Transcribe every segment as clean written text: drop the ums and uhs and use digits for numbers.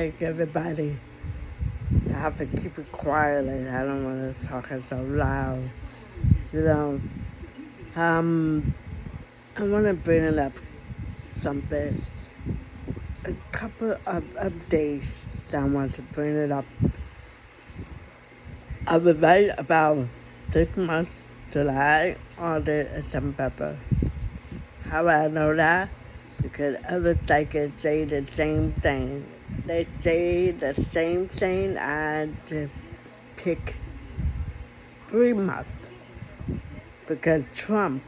like everybody. I have to keep it quiet. Like, I don't want to talk it so loud. You know, um, I want to bring it up something. A couple of updates that I want to bring it up. I was right about this month, July, August, and September. How I know that? Because other psychics say the same thing. They say the same thing. I just pick 3 months because Trump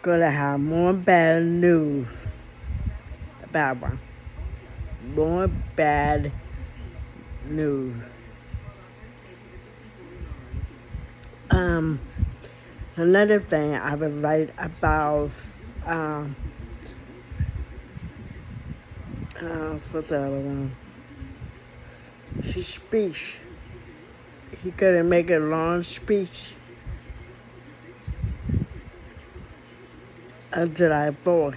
gonna have more bad news about one. More bad news. Another thing I would write about what's the other one? His speech. He couldn't make a long speech on July 4th.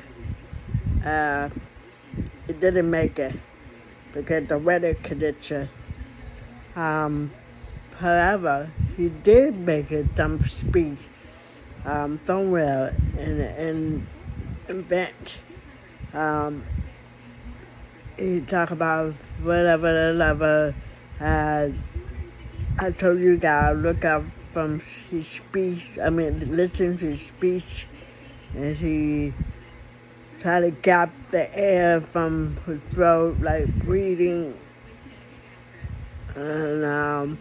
It didn't make it because the weather condition. However, he did make some speech somewhere in an event. He talked about whatever. I told you guys, look up from his speech. Listen to his speech, and he tried to gap the air from his throat, like breathing, and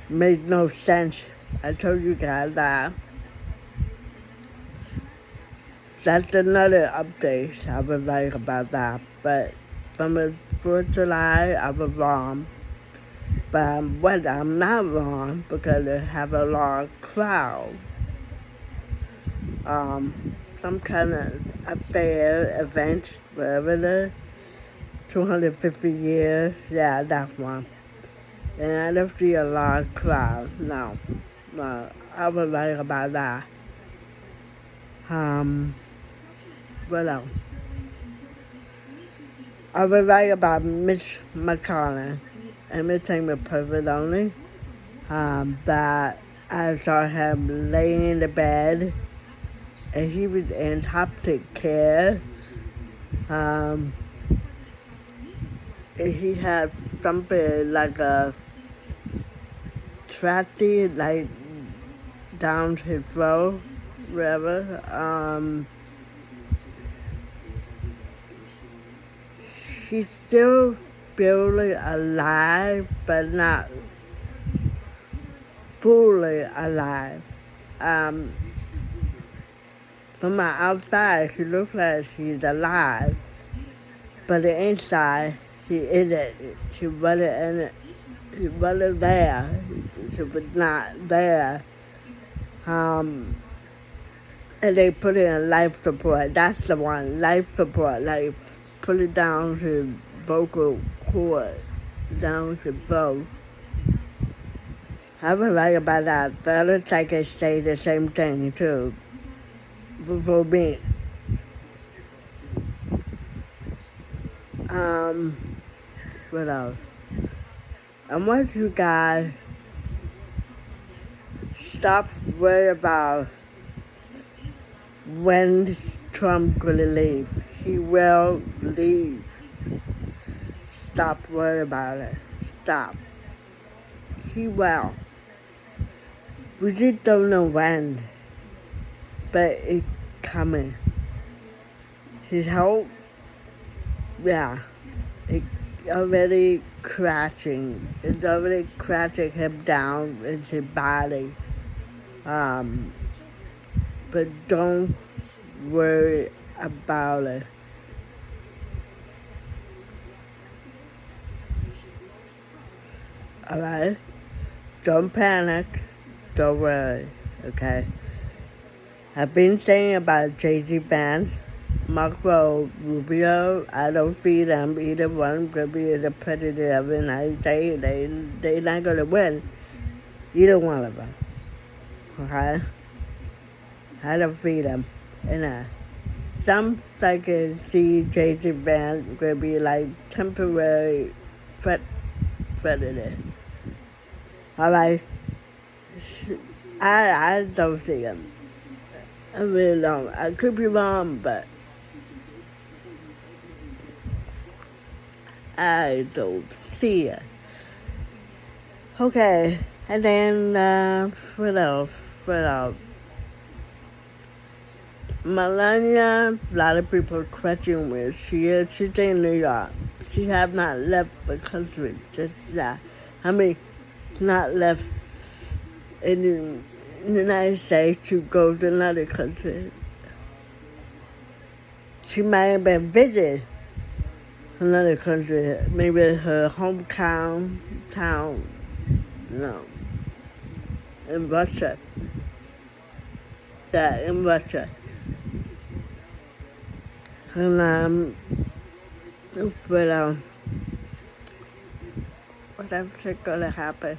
made no sense. I told you guys that. That's another update I would like about that. But from the 4th of July, I was wrong. But I'm not wrong because they have a long crowd. Some kind of affair, event, whatever it is. 250 years, yeah, that one. And I don't see a long crowd, no. I would like about that. What else? I would write about Mitch McConnell. Everything was perfect only. That I saw him laying in the bed, and he was in hospital care. He had something like a trachea, like down his throat, whatever. He's still barely alive, but not fully alive. From the outside, he looks like he's alive, but the inside, he isn't. He wasn't in it. He wasn't there. He was not there. And they put it in life support. That's the one, life support. Like, put it down to vocal cord, down to throat. I was right about that. The other psychics say the same thing, too, for me. What else? I want you guys stop worrying about when Trump gonna leave. He will leave. Stop worrying about it. Stop. He will. We just don't know when, but it's coming. His hope, yeah, it's already crashing. It's already crashing him down in his body. But don't worry about it. Alright? Don't panic. Don't worry. Okay? I've been saying about J.D. Vance, Marco Rubio. I don't see them. Either one could be the president of the United States. They're not going to win. Either one of them. Okay? I don't see them. some like a CJ event could be like temporary predator. Alright. I don't see them. I really don't. I could be wrong, but I don't see it. Okay, and then what else? Melania, a lot of people question where she is. She's in New York. She has not left the country just yet. Not left in the United States to go to another country. She might have been visiting another country, maybe her hometown, in Russia. Yeah, in Russia. And what else is gonna happen?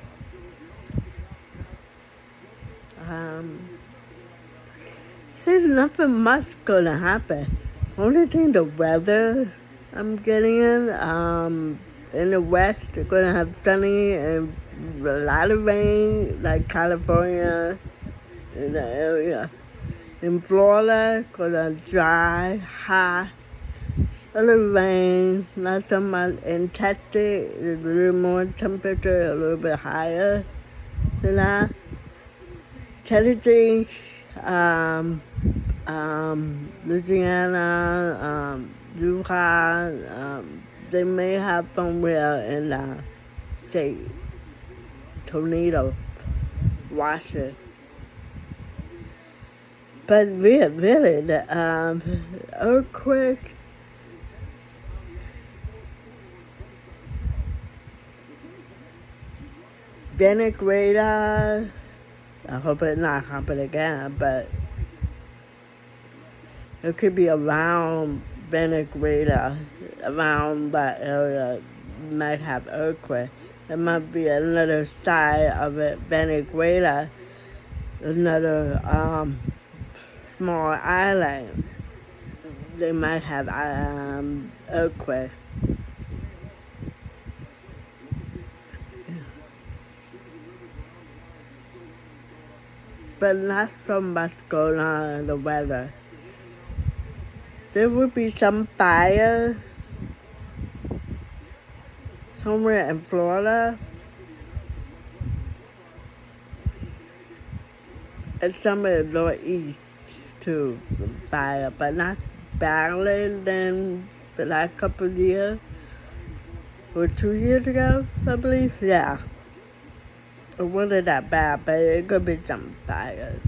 There's nothing much gonna happen. Only thing, the weather I'm getting in the West, they're gonna have sunny and a lot of rain, like California, in the area. In Florida, gonna dry, hot, a little rain, not so much. In Texas, it's a little more temperature, a little bit higher than that. Tennessee, Louisiana, Utah, they may have somewhere in the state, tornado, Washington. But really, the earthquake, Venezuela, I hope it not happen again, but it could be around Venezuela, around that area, might have earthquake. There might be another side of it, Venezuela, another small island. They might have earthquake. But not so much going on in the weather. There would be some fire somewhere in Florida and somewhere in the Northeast too, fire, but not badly than the last couple of years, or 2 years ago, I believe, yeah. It wasn't that bad, but it could be some fire.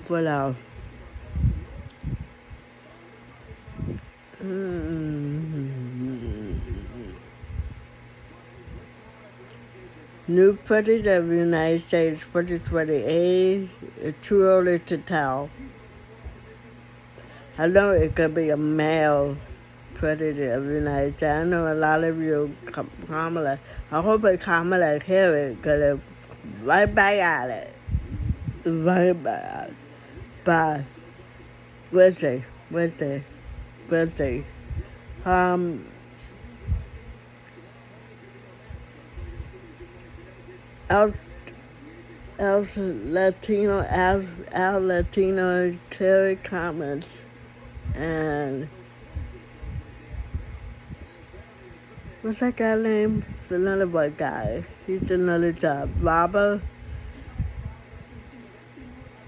What else? New president of the United States 2028, it's too early to tell. I know it could be a male president of the United States. I know a lot of you, Kamala. I hope that Kamala Harris because it's right back at it. Right back at it. But we'll see. Al Latino clearly comments, and what's that guy name? Another white guy. He's another job. Robert.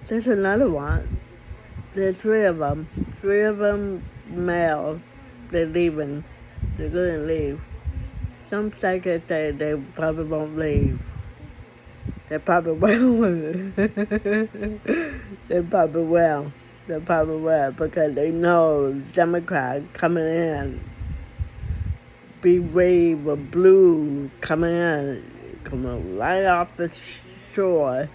There's another one. There's three of them. Three of them males. They're leaving. They're gonna leave. Some psychics say they probably won't leave. They probably will. They probably will because they know Democrats coming in. Big wave of blue coming right off the shore.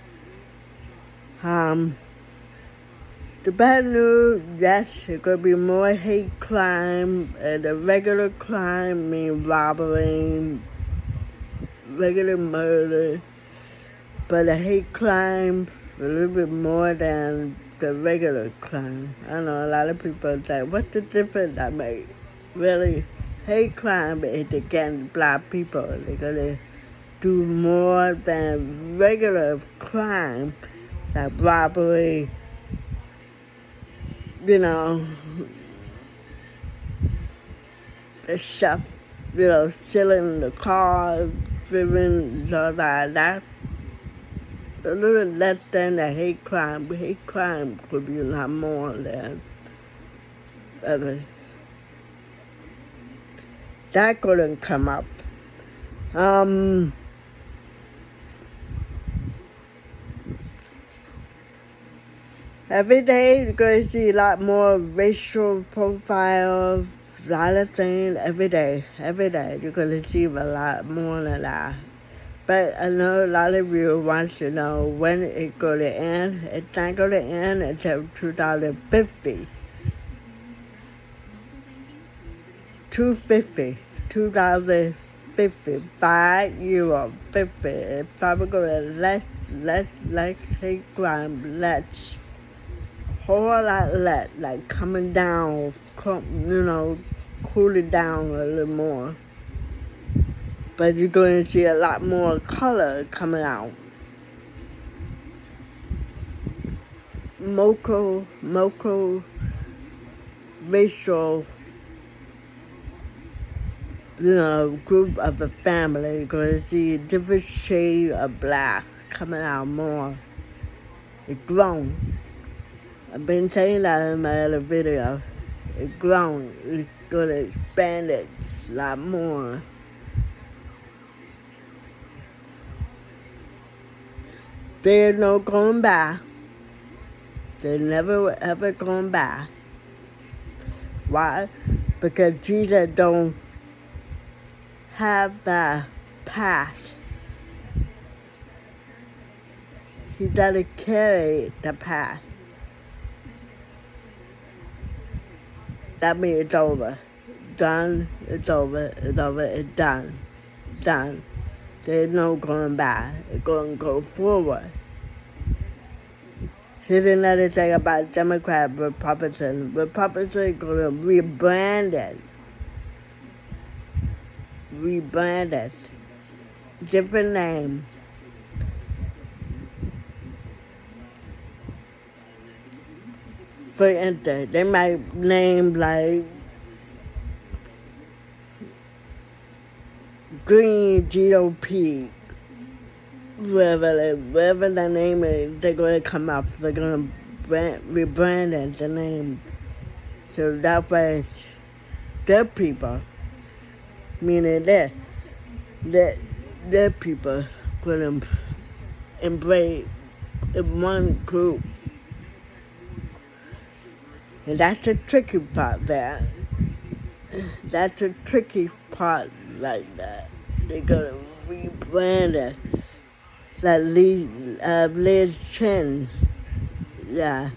The bad news, yes, it could be more hate crime. The regular crime means robbery, regular murder. But the hate crime a little bit more than the regular crime. I know a lot of people say, what's the difference? I mean, really, hate crime is against black people. They're going to do more than regular crime, like robbery, stuff, stealing the car, driven, all that. A little less than the hate crime. Hate crime could be a lot more than others. That couldn't come up. Every day you're going to see a lot more racial profiles, a lot of things every day. Every day you're going to see a lot more than that. But I know a lot of you want to know when it's going to end. It's not going to end until 2050. 2050. 5 years, 50. It's probably going to less hate crime, less. Whole lot less, like coming down, cooling down a little more. But you're going to see a lot more color coming out. Moco, racial, group of a family. You're going to see a different shade of black coming out more. It's grown. I've been saying that in my other video. It's grown. It's going to expand it a lot more. There's no going back. They're never ever going back. Why? Because Jesus don't have the past. He doesn't carry the past. That means it's over. Done. It's over. It's over. It's done. Done. There's no going back. It's going to go forward. Here's another thing about Democrat, Republican. Republicans are going to rebrand it. Rebrand it. Different name. For instance, they might name like Green GOP. Wherever the name is, they're going to come up. They're going to rebrand it, the name. So that way, their people, meaning their people, going to embrace in one group. And that's the tricky part there. That's the tricky part like that. They're going to rebrand it. Like Liz Chen, yeah.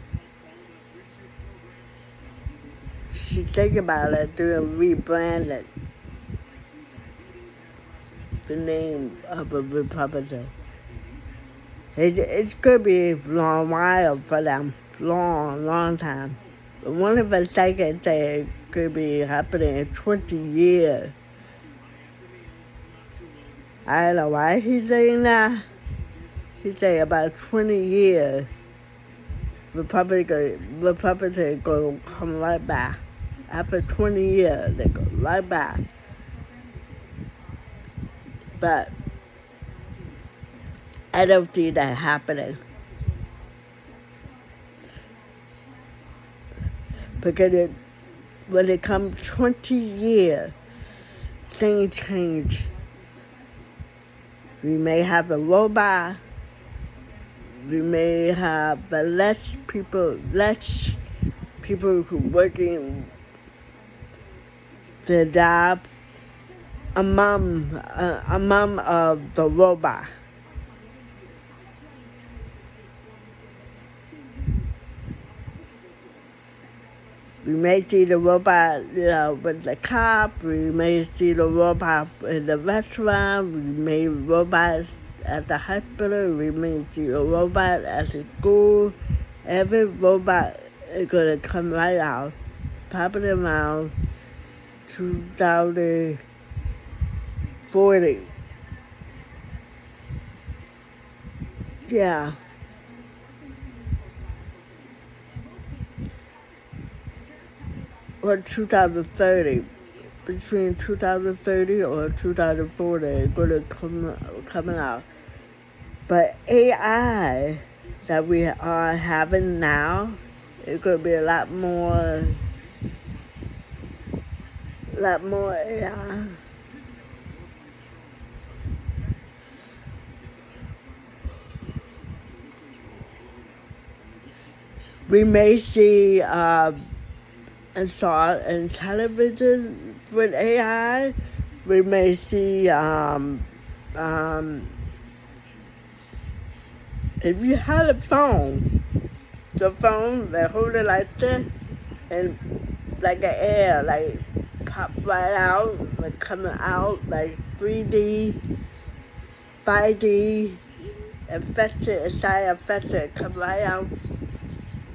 She think about it, doing rebrand it. The name of a Republican. It could be a long while for them, long time. But one of the seconds say it could be happening in 20 years. I don't know why he's saying that. He say about 20 years, Republicans go come right back. After 20 years, they go right back. But I don't see that happening. Because when it comes 20 years, things change. We may have a robot. We may have less people who working the job among of the robot. We may see the robot, with the cop. We may see the robot in the restaurant. We may robots at the hospital. We may see a robot at the school. Every robot is going to come right out, probably around 2040. Yeah. Or 2030. Between 2030 or 2040, it's going to come out. But AI that we are having now, it's going to be a lot more AI. We may see installed in television with AI. We may see if you had a phone, the phone they hold it like this and like an air, like pop right out, like coming out like 3D, 5D, affected, come right out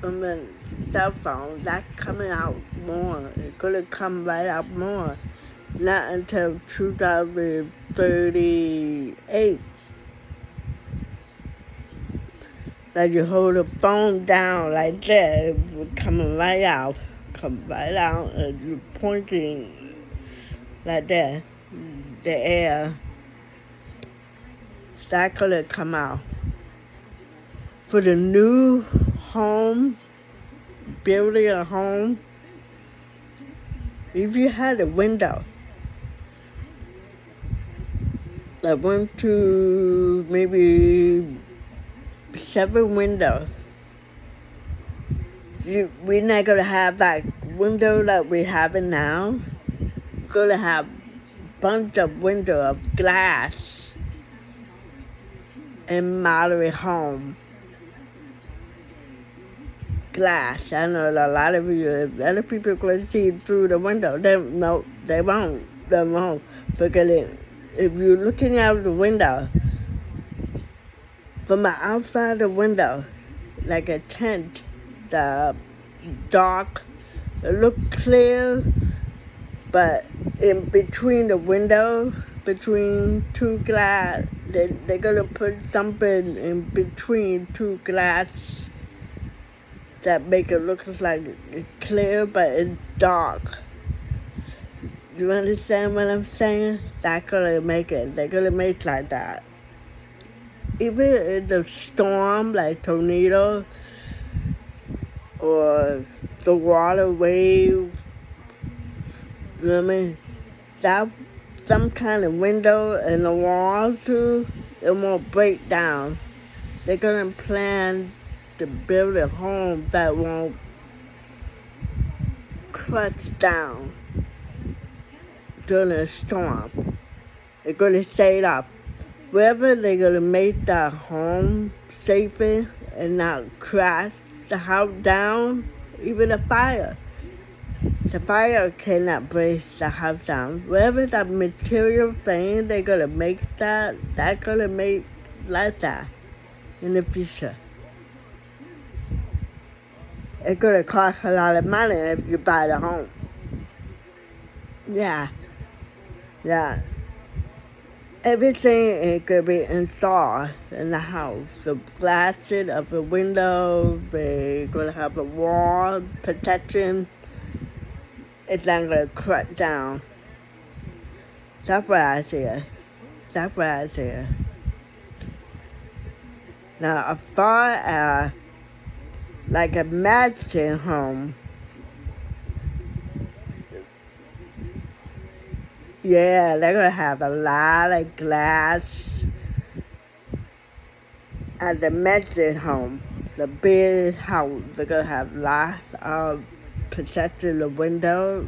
from the cell phone. That's coming out more. It's gonna come right out more. Not until 2038. Like you hold the phone down like that, it's coming right out. Come right out and you're pointing like that. The air. That's gonna come out. For the new home, building a home, if you had a window that went to maybe 7 windows, we're not gonna have that window that we're having now. We're gonna have a bunch of windows of glass in moderate home. Glass. I know a lot of you, other people are going to see through the window. They won't. They won't. Because if you're looking out the window, from the outside the window, like a tent, the dark, it look clear, but in between the window, between two glass, they're going to put something in between two glass that make it look like it's clear, but it's dark. Do you understand what I'm saying? That's gonna make it. They're gonna make like that. Even in the storm, like tornado, or the water wave, you know what I mean? That some kind of window in the wall too, it won't break down. They're gonna plan to build a home that won't crunch down during a storm. They're gonna stay up. Wherever they're gonna make the home safer and not crash the house down, even a fire. The fire cannot break the house down. Wherever the material thing they're gonna make that's gonna make like that in the future. It's gonna cost a lot of money if you buy the home. Yeah. Everything is gonna be installed in the house. The glasses of the windows, they're gonna have a wall protection. It's not gonna cut down. That's what I see. Now, as far as like a mansion home, yeah, they're gonna have a lot of glass at the mansion home. The big house, they're gonna have lots of protecting the window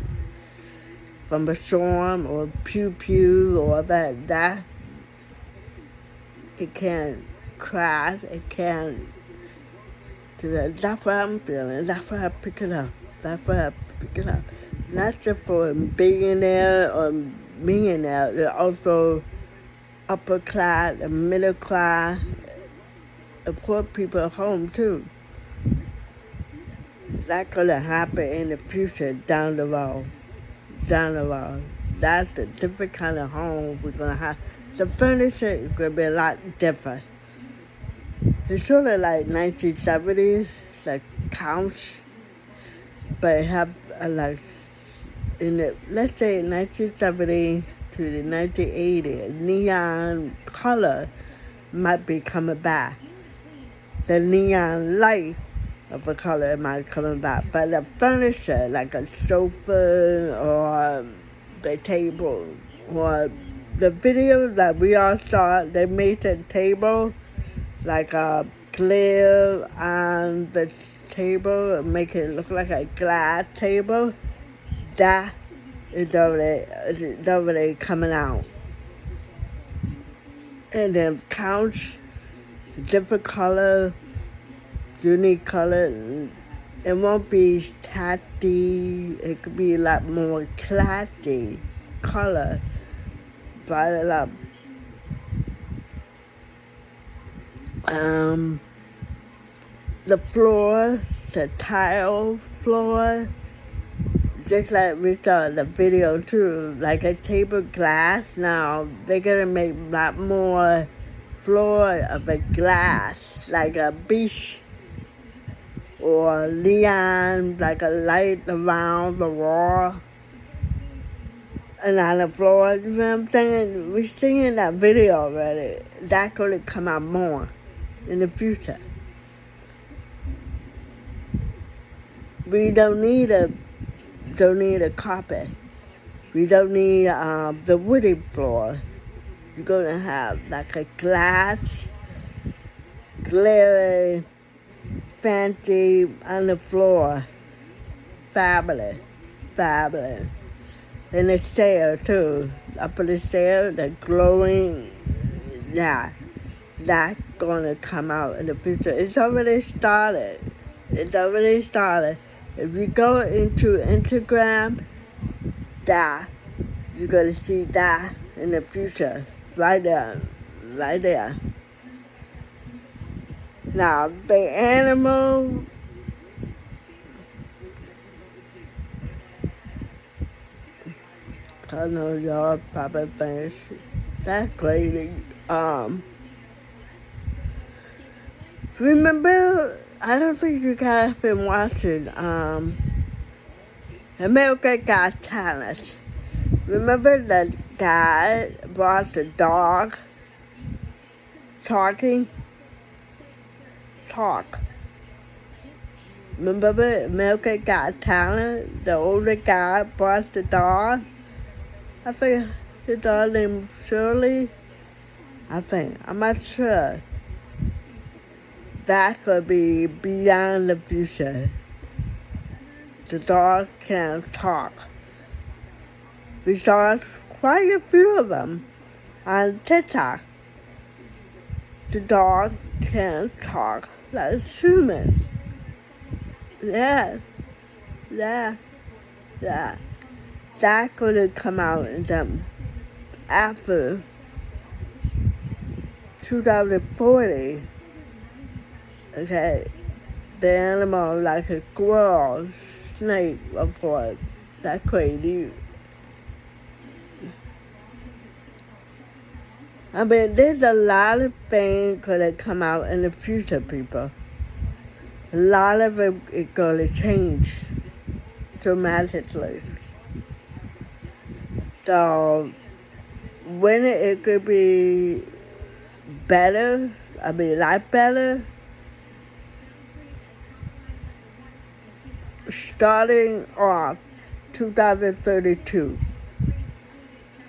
from a storm or pew or that. It can't crash. It can't. That's what I'm feeling. That's what I pick it up. Not just for a billionaire or millionaire. It's also upper class, the middle class, the poor people home too. That's gonna happen in the future down the road. Down the road. That's the different kind of home we're gonna have. The furniture is gonna be a lot different. It's sort of like 1970s, like couch, but have like in the, let's say 1970 to the 1980, neon color might be coming back. The neon light of a color might coming back, but the furniture like a sofa or the table or the video that we all saw, they made the table like a clear on the table and make it look like a glass table. That is already coming out. And then couch, different color, unique color. It won't be tatty. It could be a lot more classy color. But a lot. The floor, the tile floor, just like we saw in the video too, like a table glass. Now they're gonna make a lot more floor of a glass, like a beach or neon, like a light around the wall and on the floor. You know what I'm saying? We're seeing that video already. That's gonna come out more in the future. We don't need a carpet. We don't need the wooden floor. You're gonna have like a glass, glary, fancy on the floor. Fabulous. And the stairs too. Up on the stairs, the glowing, yeah. That's gonna come out in the future. It's already started. If you go into Instagram, that you're gonna see that in the future. Right there. Now the animal, I know y'all probably think that's crazy. Remember, I don't think you guys been watching America Got Talent. Remember the guy brought the dog talk. Remember America Got Talent? The older guy brought the dog. I think his dog named Shirley. I'm not sure. That could be beyond the future. The dog can talk. We saw quite a few of them on TikTok. The dog can talk like human. Yeah. That's gonna come out in them after 2040. Okay, the animal like a squirrel, snake, of course. That's crazy. I mean, there's a lot of things gonna come out in the future, people. A lot of it is gonna change dramatically. So, when it could be better, a lot better, starting off 2032,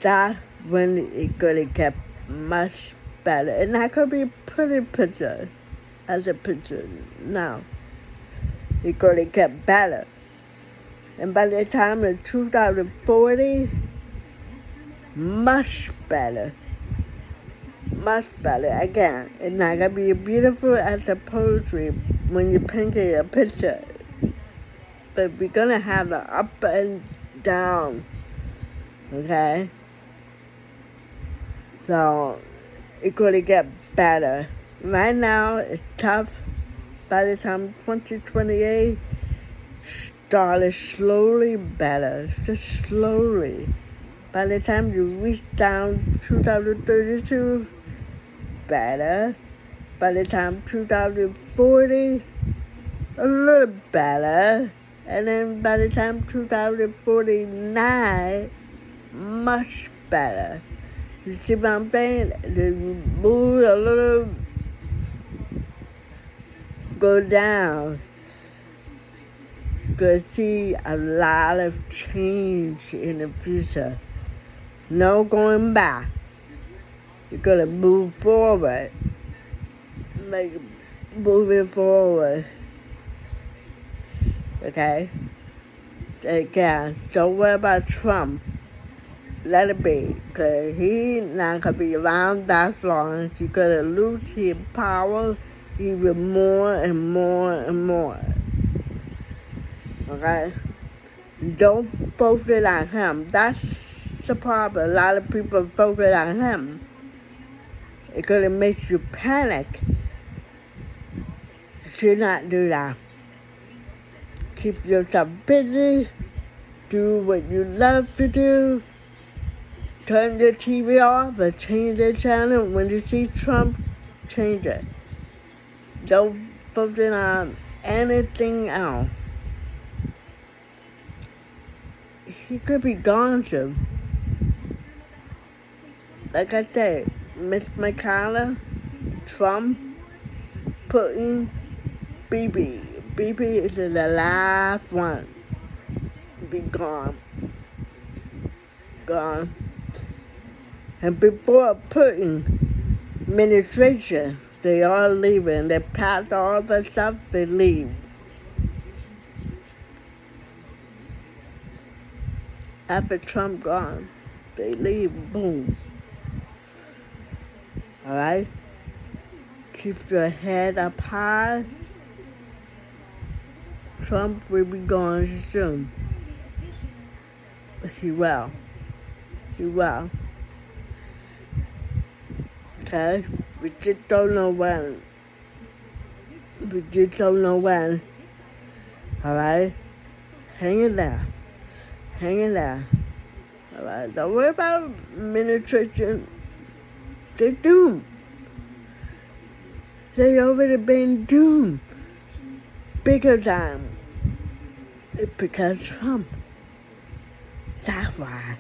that's when it's gonna get much better. And that could be a pretty picture as a picture now. It's gonna get better. And by the time of 2040, much better. Again, it's not gonna be beautiful as a poetry when you painted a picture. But we're gonna have an up and down, okay? So it's going to get better. Right now, it's tough. By the time 2028 started slowly better, just slowly. By the time you reach down 2032, better. By the time 2040, a little better. And then by the time 2049, much better. You see what I'm saying? The mood a little go down. Gonna see a lot of change in the future. No going back. You're gonna move forward. Like moving forward. Okay? Again, don't worry about Trump. Let it be, because he's not going to be around that long. He's going to lose his power even more and more and more. Okay? Don't focus on him. That's the problem. A lot of people focus on him. It's going to make you panic. You should not do that. Keep yourself busy. Do what you love to do. Turn the TV off or change the channel. When you see Trump, change it. Don't focus on anything else. He could be gone soon. Like I said, Mitch McConnell, Trump, Putin, Bibi. Bibi is the last one. Be gone. Gone. And before Putin administration, they all leaving. They pass all the stuff, they leave. After Trump gone, they leave, boom. All right? Keep your head up high. Trump will be gone soon. He will. He will. Okay? We just don't know when. We just don't know when. All right? Hang in there. Hang in there. All right? Don't worry about administration. They're doomed. They already been doomed. Bigger time. It's because Trump. That's why.